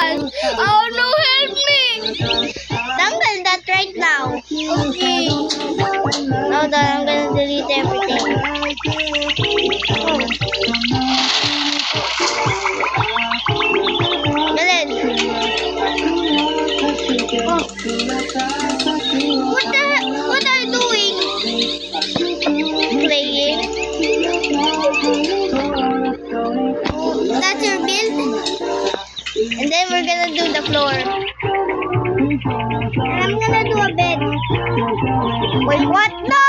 bad. Oh no, help me! Tanggal that right now. Okay. Hold on, I'm gonna delete everything. Galing. Oh. What are you doing? Playing. That's your build. And then we're gonna do the floor. And I'm gonna do a bed. Wait, what? No!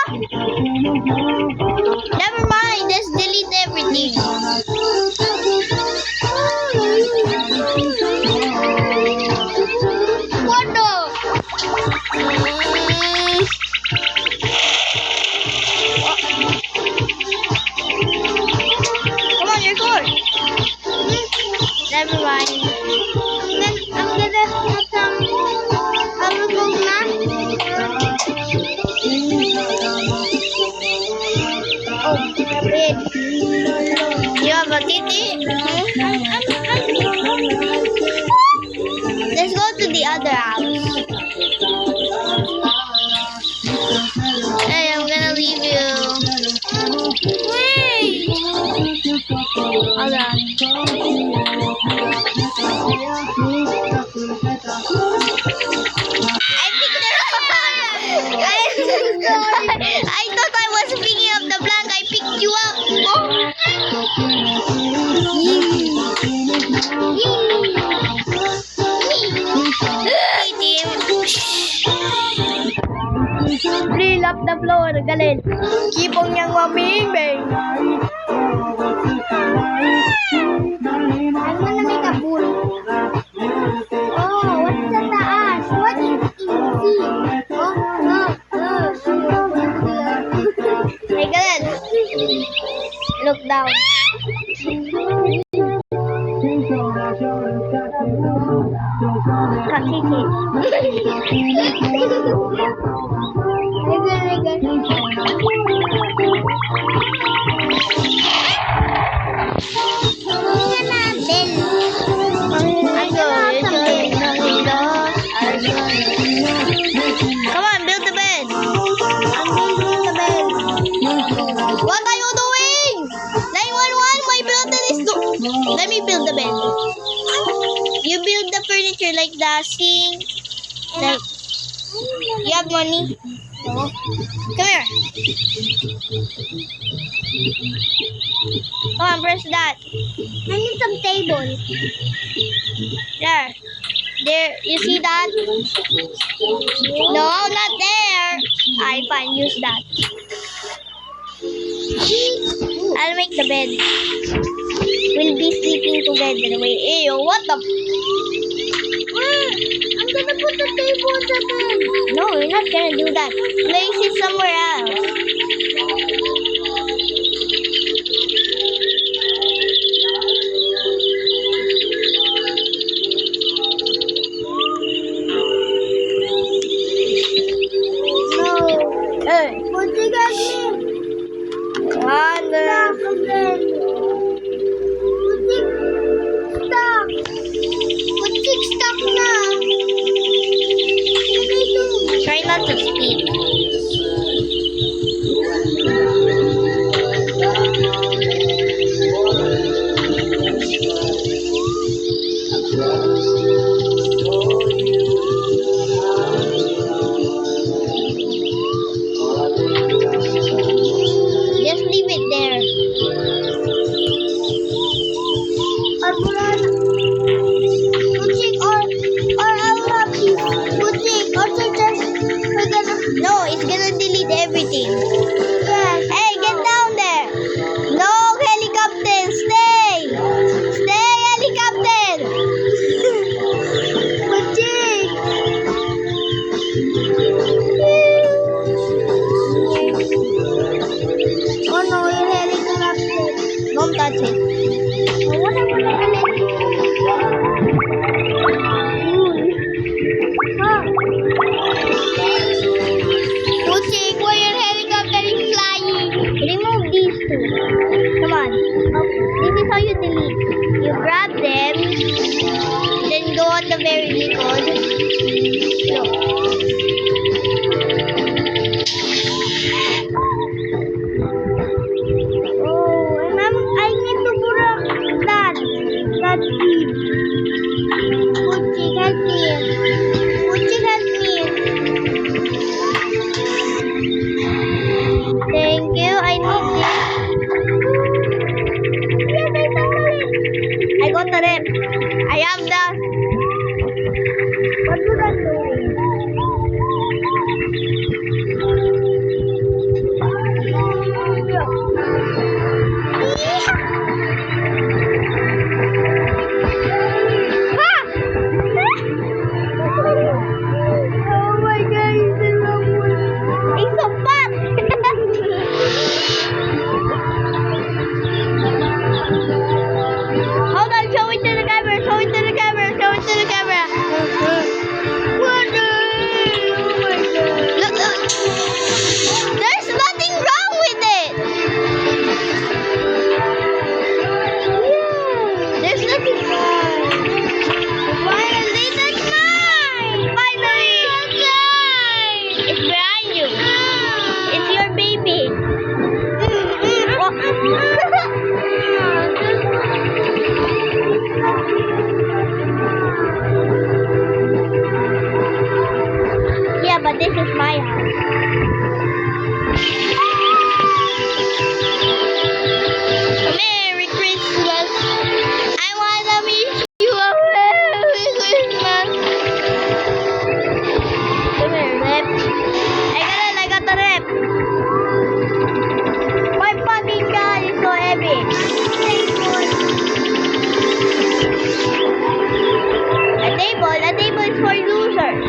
Never mind, just delete everything. What the? Come on, you're good. Never mind. I'm gonna have some overcooked na. Oh, bed. You have a titi? Let's go to the other house. Hey, I'm gonna leave you. Wait! Hold on. I thought I was picking up the blank. I picked you up. Clean up the floor, galing. Keep on yang maming-bing. I'm gonna make a pool. Oh, what's the taas? What is easy? Hey, galing. Look down. Kakiki. Come on, build the bed. I'm building the bed. What are you doing? 911, my builder is Let me build the bed. You build the furniture like the sink. You have money? No. Come here. Come on, press that. I need some table. There. There. You see that? No, not there. I fine. Use that. I'll make the bed. We'll be sleeping together. Wait, ew, what the? I'm gonna put the table on the bed. No, we're not gonna do that. Place it somewhere else. No. Hey. What you got me? Stuck na. Try not to speak. I got the rep. I have the... What was I doing? Oh my god, he's so fat! Hold on, show it to the camera, show it to the camera, show it to the camera. What the hell? Oh my god. Look, look. There's nothing wrong with it. Yeah, there's nothing wrong. Finally, that's mine. Finally. It's behind you. It's your baby. Yeah, but this is my house. Merry Christmas. I wanna wish you a Merry Christmas. Come here, Rep. I got the Rep. My fucking gun is so heavy. A table is for losers.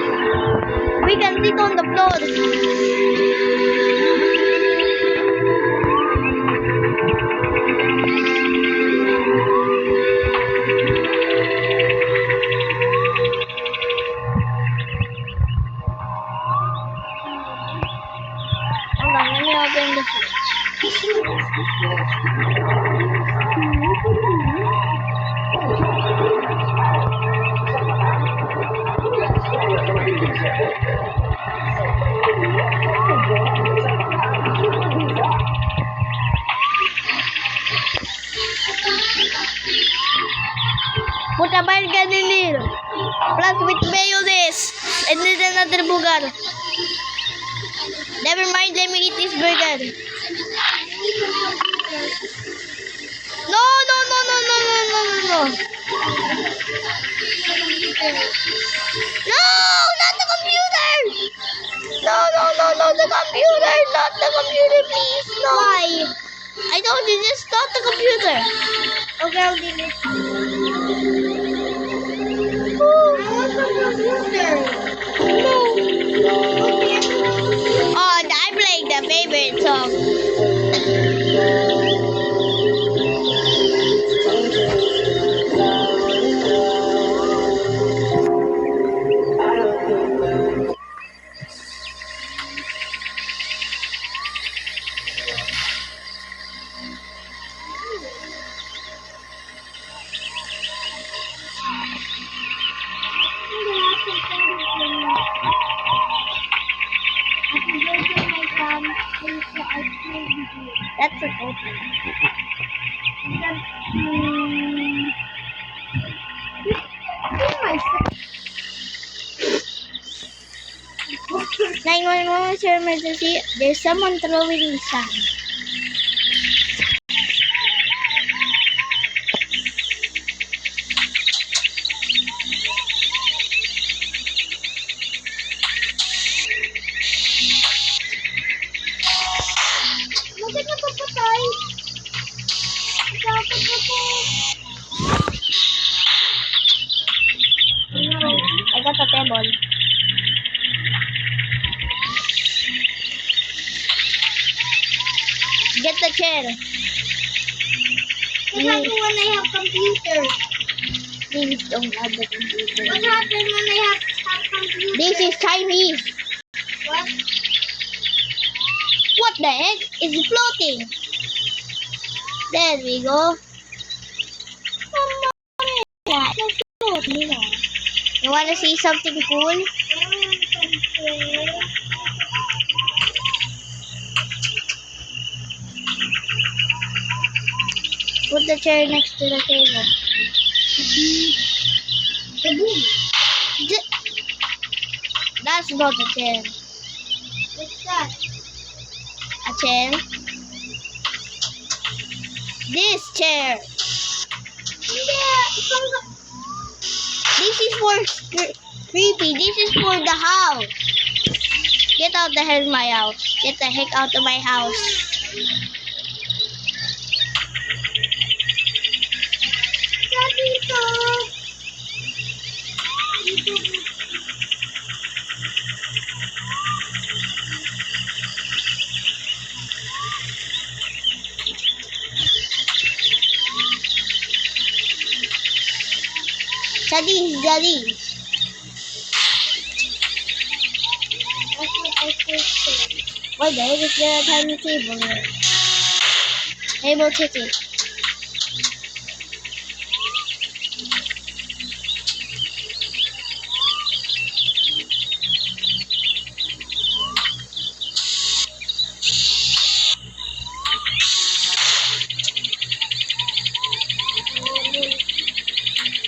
We can sit on the floor. Hold on, let me open the fridge. Put a burger in there. Plus with mayonnaise. And then another burger. Never mind, let me eat this burger. No, no, no, no, no, no, no, no, no. No, not the computer. No, no, no, no, the computer. Not the computer, please. No. Why? I told you, just stop the computer. Okay, I'll delete it. Oh, I want the computer. No. Okay. Oh, I'm playing the favorite song. That's an open. 911, sir, emergency. There's someone throwing the sand. Bakit napapatay? Takot ako. I got a table. Get the chair. What happened when I have computer? Please don't add the computer. What happened when I have computer? This is Chinese. What? What the heck? It's floating. There we go. You wanna see something cool? Put the chair next to the table. That's not a chair. What's that? A chair. This chair. This is for creepy. This is for the house. Get out the hell of my house. Get the heck out of my house. Daddy, Daddy. Why the heck is there a tiny table here? Table kitty.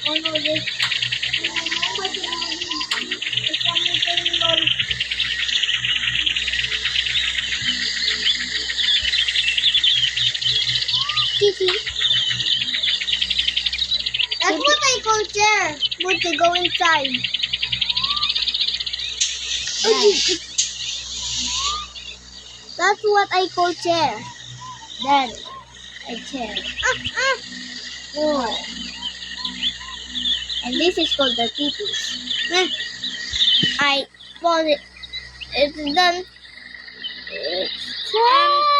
Oh no, this. Titi. That's what I call chair. But to go inside. That's what I call chair. Then a chair. Oh. And this is called the titis. I pause it. It's done. It's time.